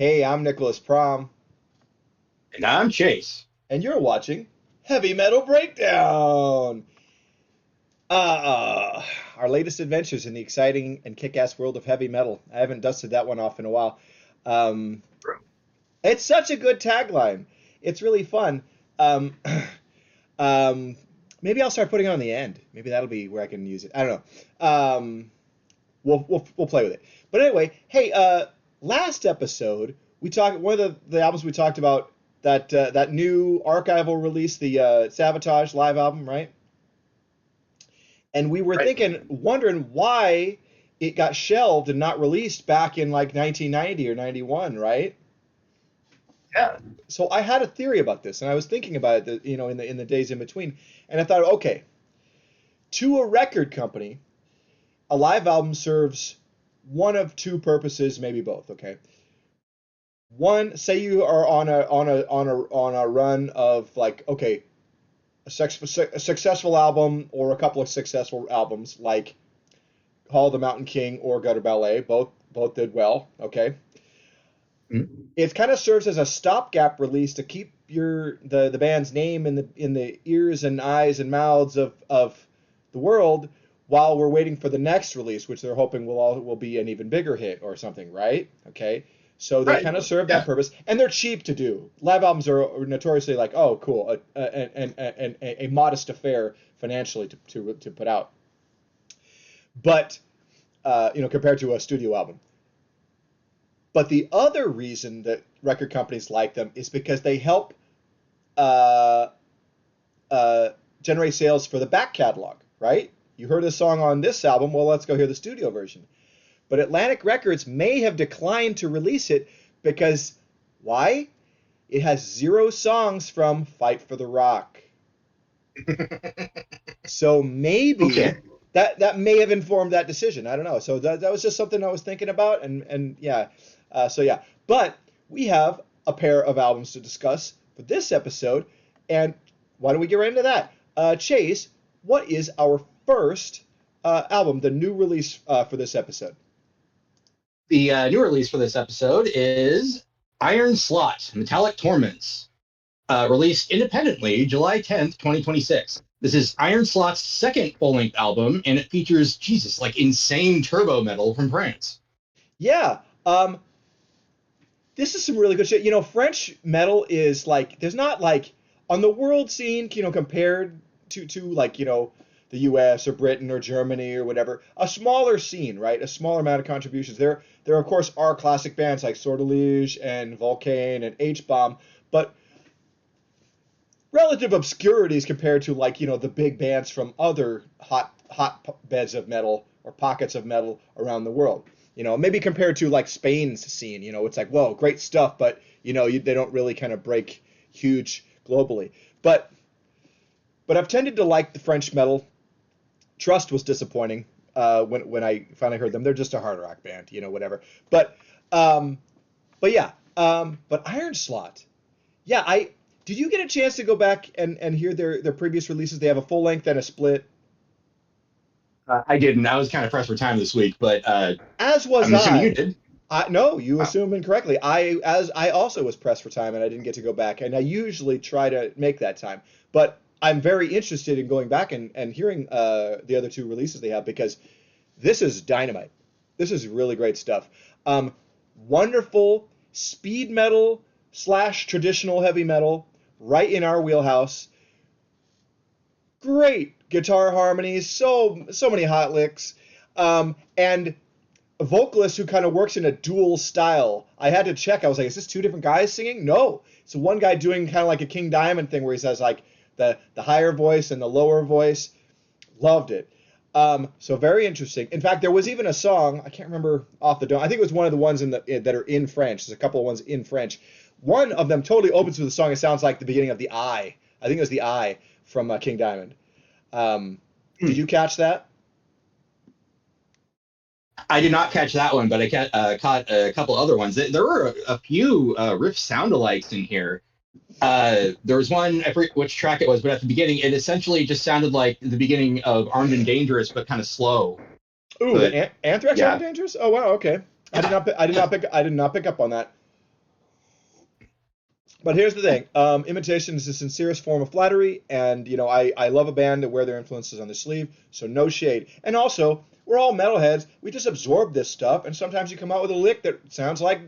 Hey, I'm Nicholas Prom, And I'm Chase. and you're watching Heavy Metal Breakdown. Our latest adventures in the exciting and kick-ass world of heavy metal. I haven't dusted that one off in a while. Um, it's such a good tagline. It's really fun. Um, um, maybe I'll start putting it on the end. Maybe that'll be where I can use it. I don't know. We'll play with it. But anyway, hey, last episode we talked one of the albums we talked about that new archival release, the Sabotage live album, right? And we were Right. wondering why it got shelved and not released back in like 1990 or 91, right? Yeah. So I had a theory about this, and I was thinking about it, in the days in between, and I thought, okay, to a record company, a live album serves one of two purposes, maybe both. Okay, one, say you are on a run of like, okay, a successful album or a couple of successful albums like Hall of the Mountain King or Gutter Ballet, both did well. Okay, Mhm. it kind of serves as a stopgap release to keep the band's name in the ears and eyes and mouths of the world while we're waiting for the next release, which they're hoping will be an even bigger hit or something, right? Okay, so they Right. kind of serve that Yeah. purpose, and they're cheap to do. Live albums are notoriously like, oh, cool, a modest affair financially to put out, but compared to a studio album. But the other reason that record companies like them is because they help uh, uh, generate sales for the back catalog, right? You heard a song on this album, well, let's go hear the studio version. But Atlantic Records may have declined to release it because why? It has zero songs from Fight for the Rock. So maybe Okay. that may have informed that decision. I don't know. So that was just something I was thinking about, and yeah, so yeah. But we have a pair of albums to discuss for this episode, and why don't we get right into that? Chase, what is our first album, the new release for this episode? The new release for this episode is Iron Slot Metallic Torments, released independently July 10th, 2026. This is Iron Slot's second full length album, and it features, Jesus, like insane turbo metal from France. Yeah, this is some really good shit. French metal is like there's not like on the world scene, compared to like, the US or Britain or Germany or whatever, a smaller scene, right? A smaller amount of contributions. There of course are classic bands like Sortilege and Vulcane and H-Bomb, but relative obscurities compared to like, the big bands from other hot beds of metal or pockets of metal around the world. Maybe compared to like Spain's scene, it's like, whoa, great stuff, but they don't really kind of break huge globally. But I've tended to like the French metal. Trust was disappointing when I finally heard them. They're just a hard rock band, whatever. But um, but yeah, but Iron Slot, yeah. I Did you get a chance to go back and hear their previous releases? They have a full length and a split. I didn't. I was kind of pressed for time this week, but As was I'm assuming you I. did. No, you Wow. assume incorrectly. I also was pressed for time and I didn't get to go back, and I usually try to make that time. But I'm very interested in going back and hearing the other two releases they have because this is dynamite. This is really great stuff. Um, Wonderful speed metal slash traditional heavy metal, right in our wheelhouse. Great guitar harmonies, so many hot licks, and a vocalist who kind of works in a dual style. I had to check. I was like, is this two different guys singing? No, it's one guy doing kind of like a King Diamond thing where he says like the higher voice and the lower voice. Loved it. So very interesting. In fact, there was even a song I can't remember off the dome. I think it was one of the ones that are in French. There's a couple of ones in French. One of them totally opens with a song. It sounds like the beginning of the Eye. I think it was the Eye from King Diamond. Um, did Hmm. you catch that? I did not catch that one, but caught a couple other ones. There were a few riff sound-alikes in here. There was one, I forget which track it was, but at the beginning, it essentially just sounded like the beginning of Armed and Dangerous, but kind of slow. Ooh, the But Anthrax Armed yeah, Dangerous. Oh wow, okay. yeah, I did yeah. not pick up on that. But here's the thing: imitation is the sincerest form of flattery, and I love a band that wear their influences on their sleeve, so no shade. And also, we're all metalheads; we just absorb this stuff, and sometimes you come out with a lick that sounds like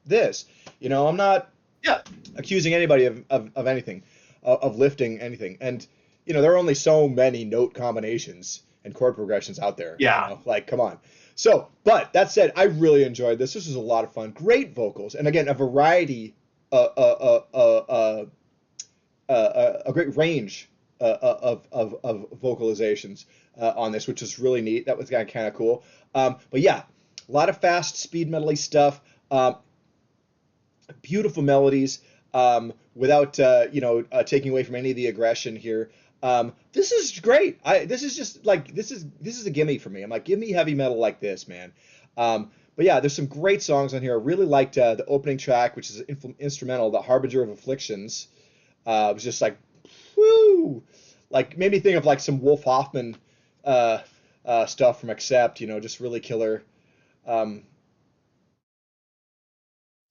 this. I'm not Yeah. accusing anybody of anything, of lifting anything, and there are only so many note combinations and chord progressions out there. Yeah. Like, come on. So, but that said, I really enjoyed this. This was a lot of fun. Great vocals, and again, a variety a great range of vocalizations on this, which is really neat. That was kind of cool. But yeah, a lot of fast, speed metally stuff. Beautiful melodies without taking away from any of the aggression here. This is great. This is just like this is a gimme for me. I'm like, give me heavy metal like this, man. But yeah, there's some great songs on here. I really liked the opening track, which is instrumental, "The Harbinger of Afflictions." It was just like, whoo, like made me think of like some Wolf Hoffman stuff from Accept. Just really killer. Um,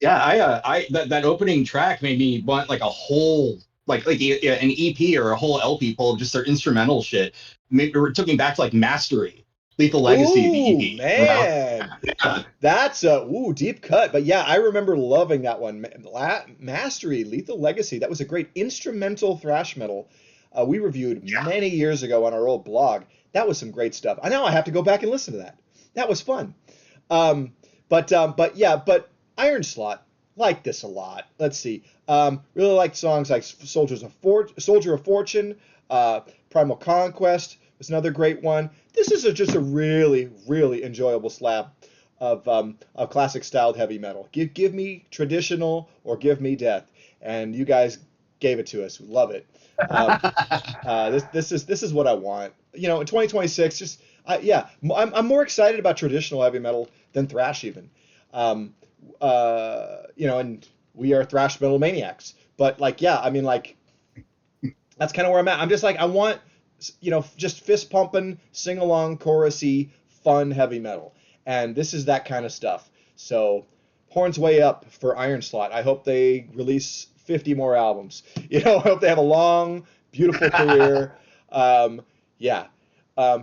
Yeah, I that opening track made me want like a whole an EP or a whole LP full of just their instrumental shit. It took me back to like Mastery, Lethal Legacy, the Ooh, EP. You know? man, Yeah, that's a deep cut. But yeah, I remember loving that one. Mastery, Lethal Legacy. That was a great instrumental thrash metal. We reviewed yeah. many years ago on our old blog. That was some great stuff. I know I have to go back and listen to that. That was fun. But Iron Slot like this a lot. Let's see. Really like songs like Soldier of Fortune, Primal Conquest was another great one. This is just a really, really enjoyable slab of classic styled heavy metal. Give me traditional or give me death, and you guys gave it to us. We love it. Um, this is what I want. In 2026, I'm more excited about traditional heavy metal than thrash even. Um, and we are thrash metal maniacs. But like, yeah, I mean, like, that's kind of where I'm at. I'm just like, I want, just fist pumping, sing along, chorusy, fun heavy metal, and this is that kind of stuff. So, horns way up for Iron Slot. I hope they release 50 more albums. I hope they have a long, beautiful career. Yeah.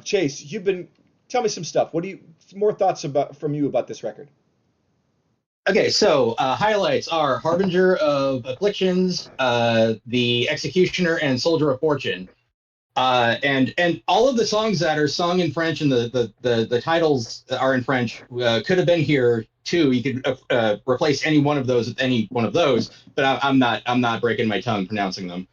Chase, tell me some stuff. More thoughts from you about this record? Okay, so highlights are Harbinger of Afflictions, The Executioner, and Soldier of Fortune. And all of the songs that are sung in French and the titles are in French could have been here too. You could replace any one of those with any one of those, but I'm not breaking my tongue pronouncing them.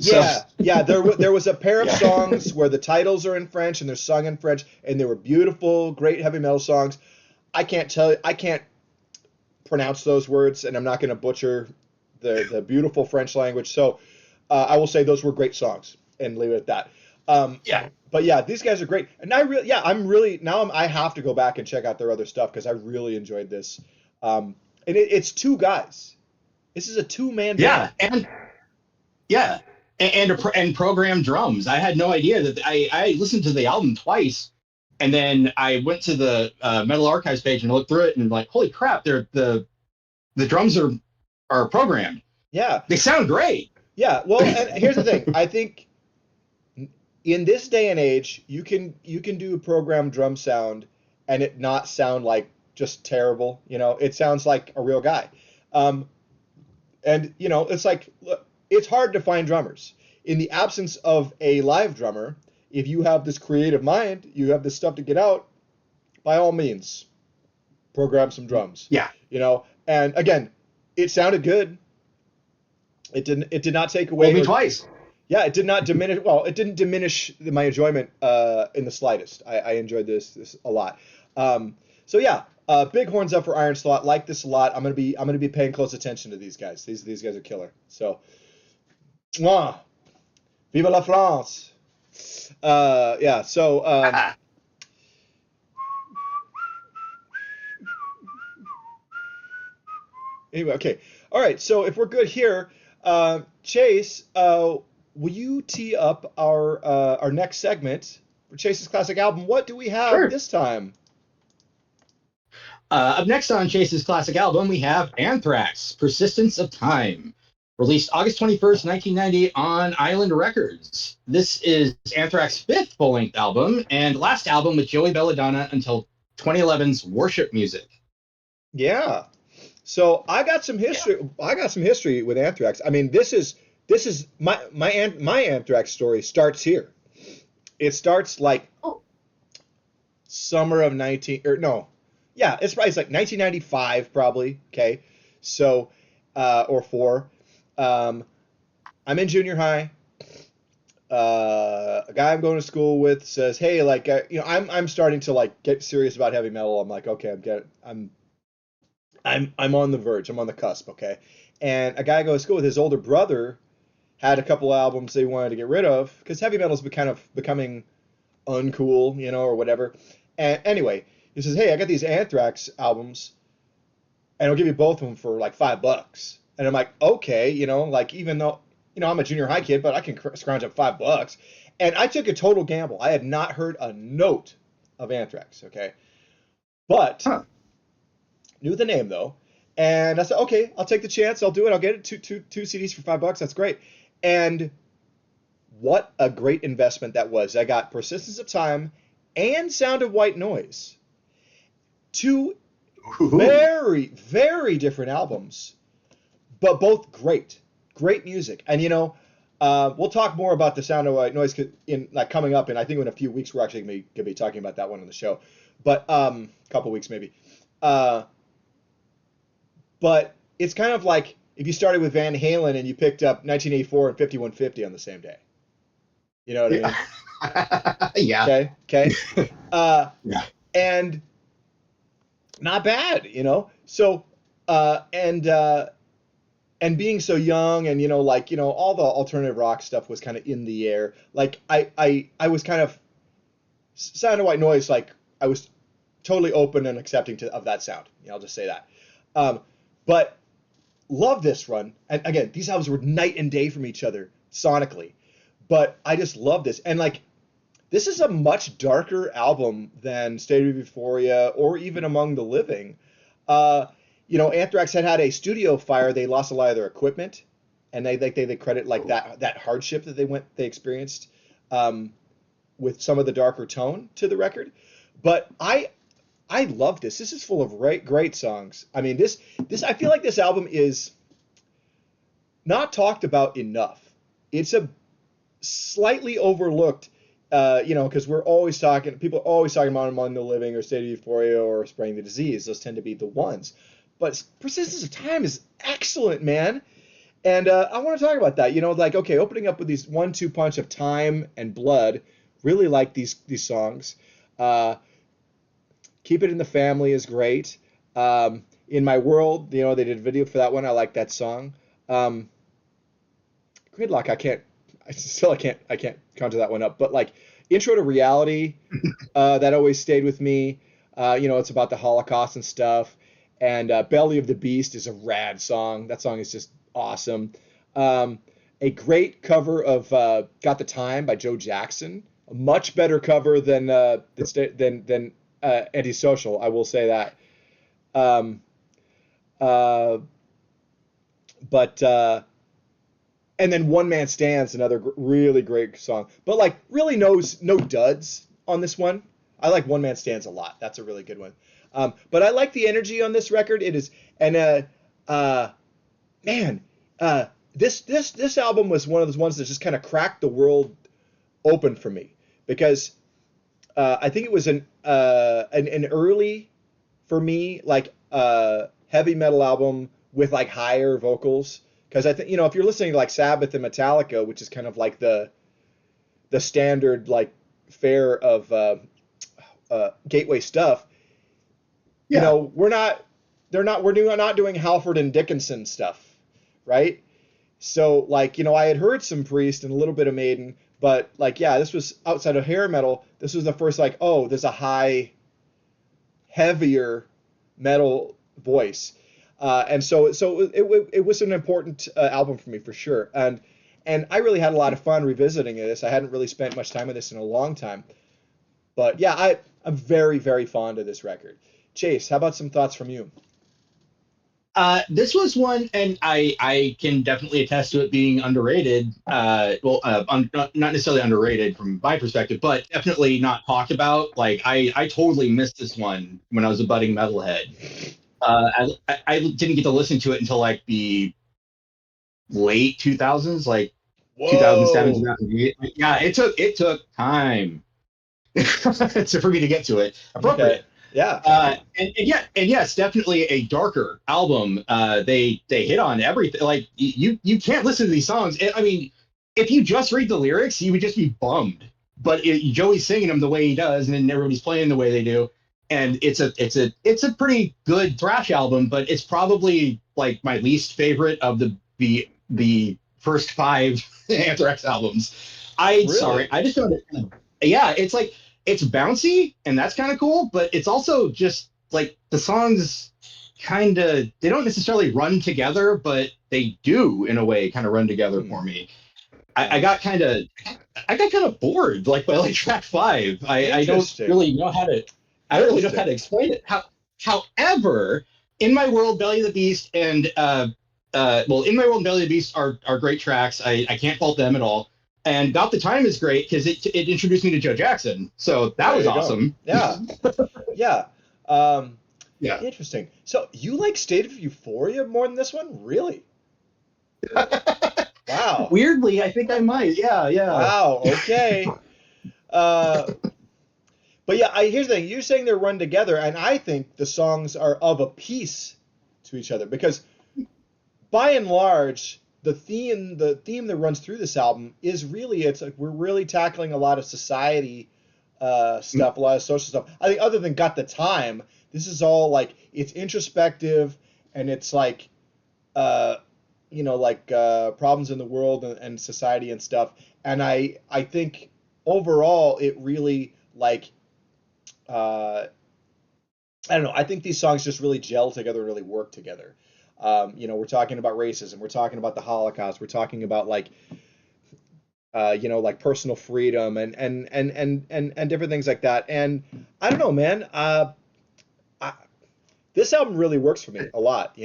So Yeah. There was a pair of yeah, songs where the titles are in French and they're sung in French, and they were beautiful, great heavy metal songs. I can't pronounce those words, and I'm not going to butcher the beautiful French language. So I will say those were great songs, and leave it at that. yeah, But yeah, these guys are great, and I have to go back and check out their other stuff because I really enjoyed this. And it's two guys. This is a two-man yeah, band. and yeah, and programmed drums. I had no idea that I listened to the album twice, and then I went to the Metal Archives page and looked through it, and like, holy crap, the drums are programmed. Yeah, They sound great. yeah. Well, and here's the thing. I think in this day and age, you can do a programmed drum sound and it not sound like just terrible. It sounds like a real guy. Um, and it's like, look, it's hard to find drummers. In the absence of a live drummer, if you have this creative mind, you have this stuff to get out, by all means, program some drums. Yeah. And again, it sounded good. It did not take away Told me twice. yeah, it did not diminish. Well, it didn't diminish my enjoyment in the slightest. I enjoyed this a lot. So yeah, big horns up for Iron Slot. Like this a lot. I'm gonna be paying close attention to these guys. These guys are killer. So, mwah, vive la France. Yeah. So anyway, okay. All right. So if we're good here, Chase, will you tee up our next segment for Chase's classic album? What do we have Sure. this time? Up next on Chase's classic album, we have Anthrax, Persistence of Time. Released August 21st, 1990 on Island Records. This is Anthrax's fifth full-length album and last album with Joey Belladonna until 2011's Worship Music. Yeah. So I got some history. I got some history with Anthrax. I mean, this is my Anthrax story starts here. It starts like summer of 19 or no. Yeah, it's probably like 1995 probably. Okay. So or 4. I'm in junior high. A guy I'm going to school with says, "Hey, like, I'm starting to like get serious about heavy metal." I'm like, "Okay, I'm on the verge. I'm on the cusp." Okay, and a guy I go to school with, his older brother had a couple albums they wanted to get rid of because heavy metal's kind of becoming uncool, or whatever. And anyway, he says, "Hey, I got these Anthrax albums, and I'll give you both of them for like $5." And I'm like, "Okay, like even though I'm a junior high kid, but I can scrounge up $5." And I took a total gamble. I had not heard a note of Anthrax, okay, but knew the name though. And I said, "Okay, I'll take the chance. I'll do it. I'll get it two CDs for $5. That's great." And what a great investment that was. I got Persistence of Time and Sound of White Noise. Two very, very different albums, but both great. Great music. And we'll talk more about the Sound of White Noise in like coming up, and I think in a few weeks we're actually going to be talking about that one on the show. But a couple weeks maybe. But it's kind of like if you started with Van Halen and you picked up 1984 and 5150 on the same day. You know what I mean? Yeah. Okay. Yeah. And not bad, So and being so young and all the alternative rock stuff was kind of in the air. Like I was kind of Sound of White Noise, like I was totally open and accepting of that sound. I'll just say that. But love this run. And again, these albums were night and day from each other sonically. But I just love this. And like this is a much darker album than State of Euphoria or even Among the Living. Anthrax had a studio fire. They lost a lot of their equipment, and they credit like that hardship that they experienced with some of the darker tone to the record. But I love this. This is full of great songs. I mean, this I feel like this album is not talked about enough. It's a slightly overlooked, because people are always talking about Among the Living or State of Euphoria or Spreading the Disease. Those tend to be the ones. But Persistence of Time is excellent, man. And I want to talk about that. Opening up with these 1-2 punch of Time and Blood. Really like these songs. Keep It in the Family is great. In My World, they did a video for that one. I like that song. Gridlock, I can't conjure that one up. But like Intro to Reality, that always stayed with me. It's about the Holocaust and stuff. And Belly of the Beast is a rad song. That song is just awesome. A great cover of Got the Time by Joe Jackson. A much better cover than Antisocial, I will say that. And then One Man Stands, another really great song. But like really no duds on this one. I like One Man Stands a lot. That's a really good one. But I like the energy on this record. It is, and this album was one of those ones that just kind of cracked the world open for me because I think it was an early, for me, like heavy metal album with like higher vocals. Because I think if you're listening to like Sabbath and Metallica, which is kind of like the standard like fare of Gateway stuff. Yeah. We're not doing Halford and Dickinson stuff, right? So like I had heard some Priest and a little bit of Maiden, but like this was outside of hair metal. This was the first like there's a high, heavier metal voice. And so it was an important album for me for sure. And I really had a lot of fun revisiting this. I hadn't really spent much time with this in a long time. But yeah, I'm very, very fond of this record. Chase, how about some thoughts from you? This was one, and I can definitely attest to it being underrated. Not necessarily underrated from my perspective, but definitely not talked about. Like I totally missed this one when I was a budding metalhead. I didn't get to listen to it until like the late 2000s, like 2007, Whoa. 2008. Yeah, it took time for me to get to it. Okay. Appropriate. Yeah. And yes, definitely a darker album. They hit on everything. Like you can't listen to these songs. I mean, if you just read the lyrics, you would just be bummed. But Joey's singing them the way he does, and then everybody's playing the way they do, and it's a pretty good thrash album. But it's probably like my least favorite of the first five Anthrax albums. Sorry, Really? I just found it. Yeah, it's like it's bouncy and that's kind of cool, but it's also just like the songs kind of they don't necessarily run together, but they do in a way kind of run together Hmm. for me. I Yeah. got kind of I got kind of bored like by like track five. I don't Interesting. really know how to I don't really know how Interesting. to explain it. However, in my world, Belly of the Beast and in my world, Belly of the Beast are great tracks. I can't fault them at all. And About the Time is great because it introduced me to Joe Jackson. So that There was you go. awesome. Yeah. Yeah. Um, Yeah. interesting. So you like State of Euphoria more than this one? Really? Wow. Weirdly, I think I might. Yeah, yeah. Wow. Okay. Uh, but yeah, here's the thing. You're saying they're run together, and I think the songs are of a piece to each other because by and large, the theme that runs through this album is really it's like we're really tackling a lot of society stuff, a lot of social stuff. I think other than Got the Time, this is all like it's introspective and it's like uh, problems in the world and society and stuff. And I think overall it really like uh, I don't know. I think these songs just really gel together and really work together. We're talking about racism. We're talking about the Holocaust. We're talking about like personal freedom and different things like that. And I don't know, man. I, this album really works for me a lot.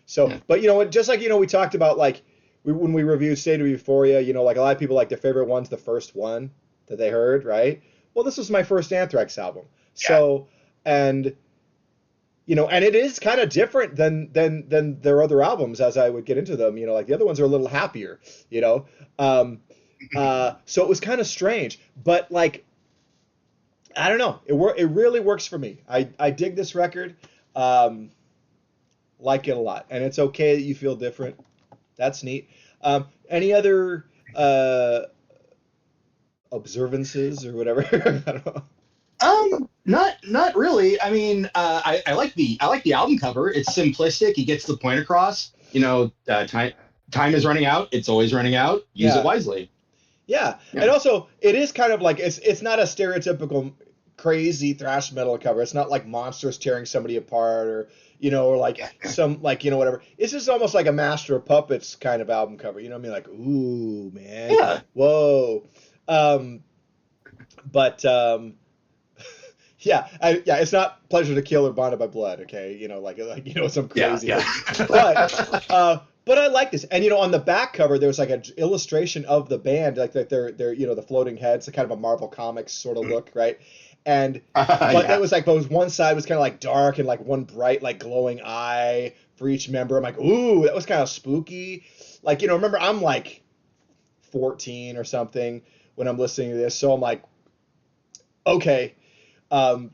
So, Yeah. but just like we talked about like when we reviewed State of Euphoria, like a lot of people like their favorite one's the first one that they heard, right? Well, this was my first Anthrax album. Yeah. So, and and it is kind of different than their other albums as I would get into them. Like the other ones are a little happier. You know, um, so it was kind of strange, but like I don't know, it really works for me. I dig this record, um, like it a lot, and it's okay that you feel different. That's neat. Any other observances or whatever? I don't know. Not really. I mean, I like the album cover. It's simplistic. He gets the point across. Time is running out. It's always running out. Use it Yeah. wisely. Yeah, and Yeah. also it is kind of like it's not a stereotypical crazy thrash metal cover. It's not like monsters tearing somebody apart or like Yeah. some like whatever. It's just almost like a Master of Puppets kind of album cover. You know what I mean? Like ooh man, Yeah. whoa. Um, but yeah, it's not Pleasure to Kill or Bonded by Blood. Okay, like some Yeah. crazy Yeah. thing, but. But I like this, and on the back cover there was like an illustration of the band, like that they're the floating heads, a kind of a Marvel Comics sort of look, right? And but that Yeah. was like, both one side was kind of like dark and like one bright like glowing eye for each member. I'm like, ooh, that was kind of spooky. Like remember I'm like 14 or something when I'm listening to this, so I'm like, okay, um,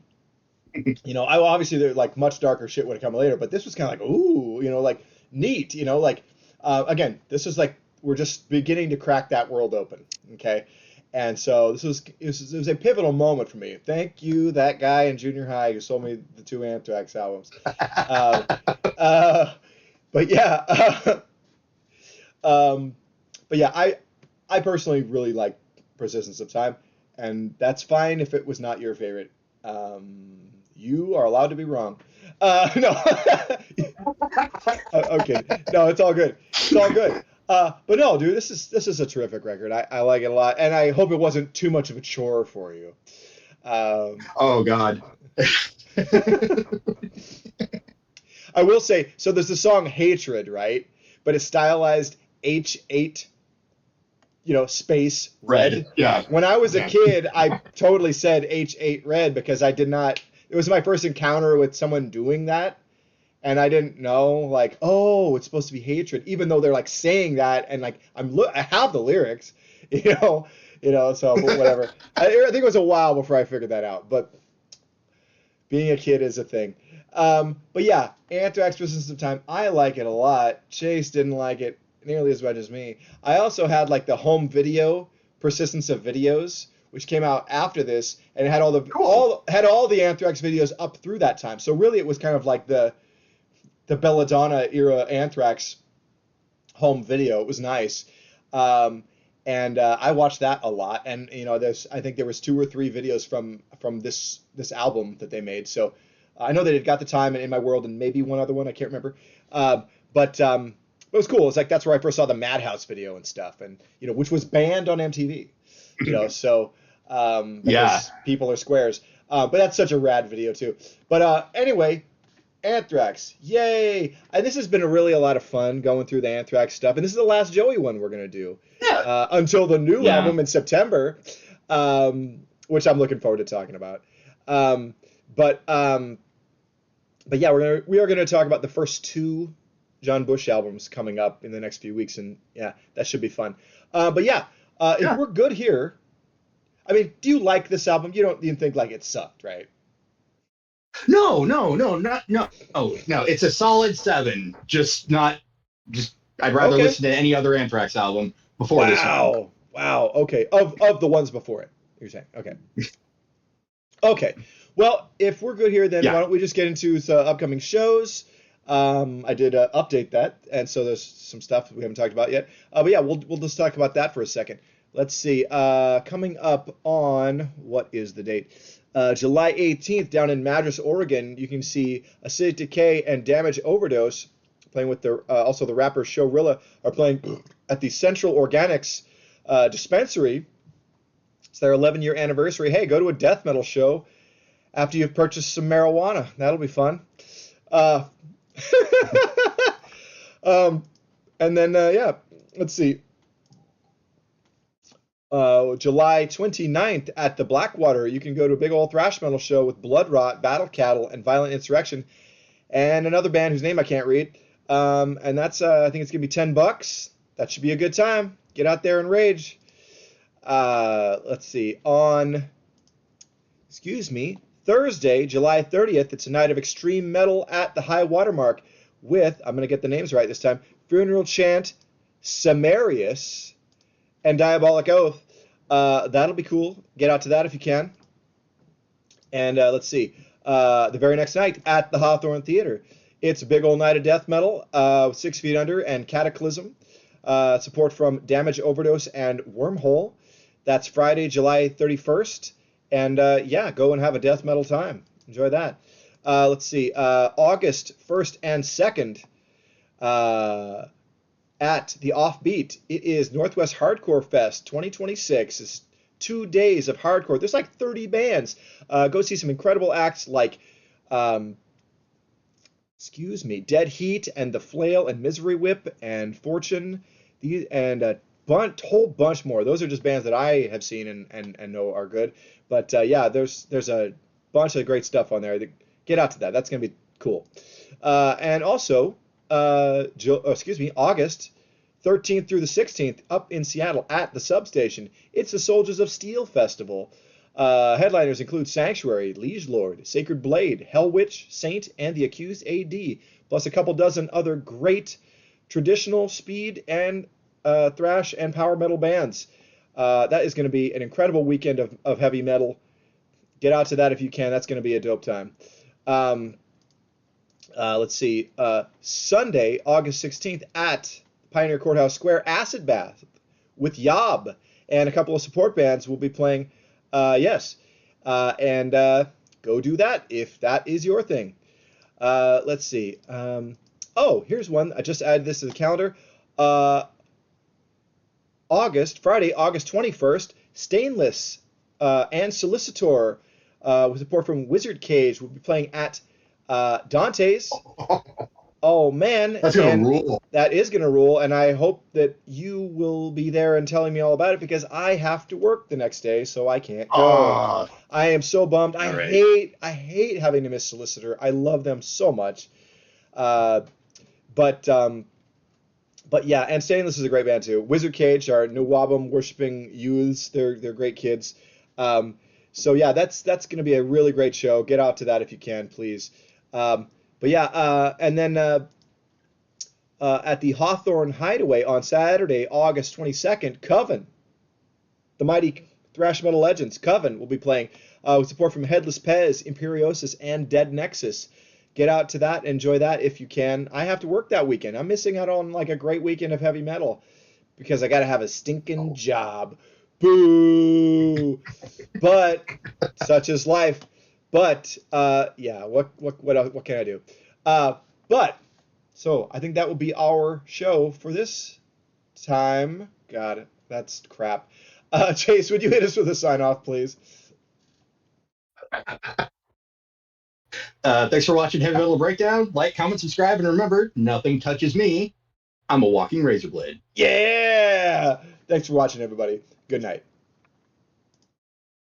I obviously there's like much darker shit would have come later, but this was kind of like ooh, like neat, like again, this is like we're just beginning to crack that world open, okay? And so it was a pivotal moment for me. Thank you, that guy in junior high who sold me the two Anthrax albums. Uh, uh, but yeah, um, but yeah, I personally really like Persistence of Time, and that's fine if it was not your favorite. You are allowed to be wrong. No, okay, no, it's all good. It's all good. But no, dude, this is a terrific record. I like it a lot, and I hope it wasn't too much of a chore for you. Um, Oh God. all I will say, so there's the song Hatred, right? But it's stylized H8, space red. Yeah. When I was a Yeah. kid, I totally said H8 red because I did not, it was my first encounter with someone doing that. And I didn't know, like, oh, it's supposed to be hatred, even though they're like saying that, and like I have the lyrics, so but whatever. I think it was a while before I figured that out, but being a kid is a thing. But yeah, Anthrax Persistence of Time, I like it a lot. Chase didn't like it nearly as much as me. I also had like the home video Persistence of Videos, which came out after this, and it had all the Anthrax videos up through that time. So really, it was kind of like the Belladonna era Anthrax home video. It was nice. And I watched that a lot. And I think there was 2 or 3 videos from this album that they made. So I know that it got the time and In My World and maybe one other one, I can't remember. But it was cool. It's like that's where I first saw the Madhouse video and stuff, and which was banned on MTV. So because people are squares. But that's such a rad video too. But anyway, Anthrax, yay! And this has been a lot of fun going through the Anthrax stuff, and this is the last Joey one we're gonna do until the new album in September, which I'm looking forward to talking about. But yeah, we are gonna talk about the first 2 John Bush albums coming up in the next few weeks, and yeah, that should be fun. But yeah, if we're good here, I mean, do you like this album? You didn't think like it sucked, right? No. It's a solid 7. I'd rather listen to any other Anthrax album before this one. Wow. Okay. Of the ones before it, you're saying. Okay. Okay. Well, if we're good here, then why don't we just get into the upcoming shows? I did update that, and so there's some stuff we haven't talked about yet. But yeah, we'll just talk about that for a second. Let's see. Coming up on, what is the date? July 18th, down in Madras, Oregon, you can see Acidic Decay and Damage Overdose playing with also the rapper Showrilla are playing at the Central Organics dispensary. It's their 11-year anniversary. Hey, go to a death metal show after you've purchased some marijuana. That'll be fun. And then, let's see. July 29th at the Blackwater, you can go to a big old thrash metal show with Blood Rot, Battle Cattle, and Violent Insurrection, and another band whose name I can't read. And that's I think it's gonna be $10. That should be a good time. Get out there and rage. Let's see. On Thursday, July 30th, it's a night of extreme metal at the High Watermark with, I'm gonna get the names right this time, Funeral Chant, Samarius, and Diabolic Oath. That'll be cool. Get out to that if you can. And let's see. The very next night at the Hawthorne Theater, it's a big old night of death metal with 6 Feet Under and Cataclysm. Support from Damage Overdose and Wormhole. That's Friday, July 31st. And go and have a death metal time. Enjoy that. Let's see. August 1st and 2nd. At the Offbeat, it is Northwest Hardcore Fest 2026. It's 2 days of hardcore. There's like 30 bands. Go see some incredible acts like, Dead Heat and The Flail and Misery Whip and Fortune, and a whole bunch more. Those are just bands that I have seen and know are good. But there's a bunch of great stuff on there. Get out to that. That's gonna be cool. And also, August 13th through the 16th, up in Seattle at the Substation, it's the Soldiers of Steel Festival. Headliners include Sanctuary, Liege Lord, Sacred Blade, Hell Witch, Saint, and the Accused AD, plus a couple dozen other great traditional speed and thrash and power metal bands. That is going to be an incredible weekend of heavy metal. Get out to that if you can. That's going to be a dope time. Let's see. Sunday, August 16th at Pioneer Courthouse Square, Acid Bath with Yob and a couple of support bands will be playing. And go do that if that is your thing. Let's see. Here's one. I just added this to the calendar. Friday, August 21st, Stainless and Solicitor with support from Wizard Cage will be playing at Dante's. Oh man, That's gonna and rule. that is gonna rule, and I hope that you will be there and telling me all about it because I have to work the next day, so I can't go. Ah, I am so bummed. all right. I hate having to miss Solicitor. I love them so much. Uh, but yeah, and Stainless is a great band too. Wizard Cage are Nawabum worshiping youths. They're great kids. Um, so yeah, that's going to be a really great show. Get out to that if you can, please. But yeah, and then at the Hawthorne Hideaway on Saturday, August 22nd, Coven, the mighty thrash metal legends, Coven will be playing with support from Headless Pez, Imperiosis, and Dead Nexus. Get out to that, enjoy that if you can. I have to work that weekend. I'm missing out on like a great weekend of heavy metal because I got to have a stinking job. Boo! But such is life. But yeah, what can I do? But so I think that will be our show for this time. God, that's crap. Chase, would you hit us with a sign off, please? Thanks for watching Heavy Metal Breakdown. Like, comment, subscribe, and remember, nothing touches me. I'm a walking razor blade. Yeah! Thanks for watching, everybody. Good night.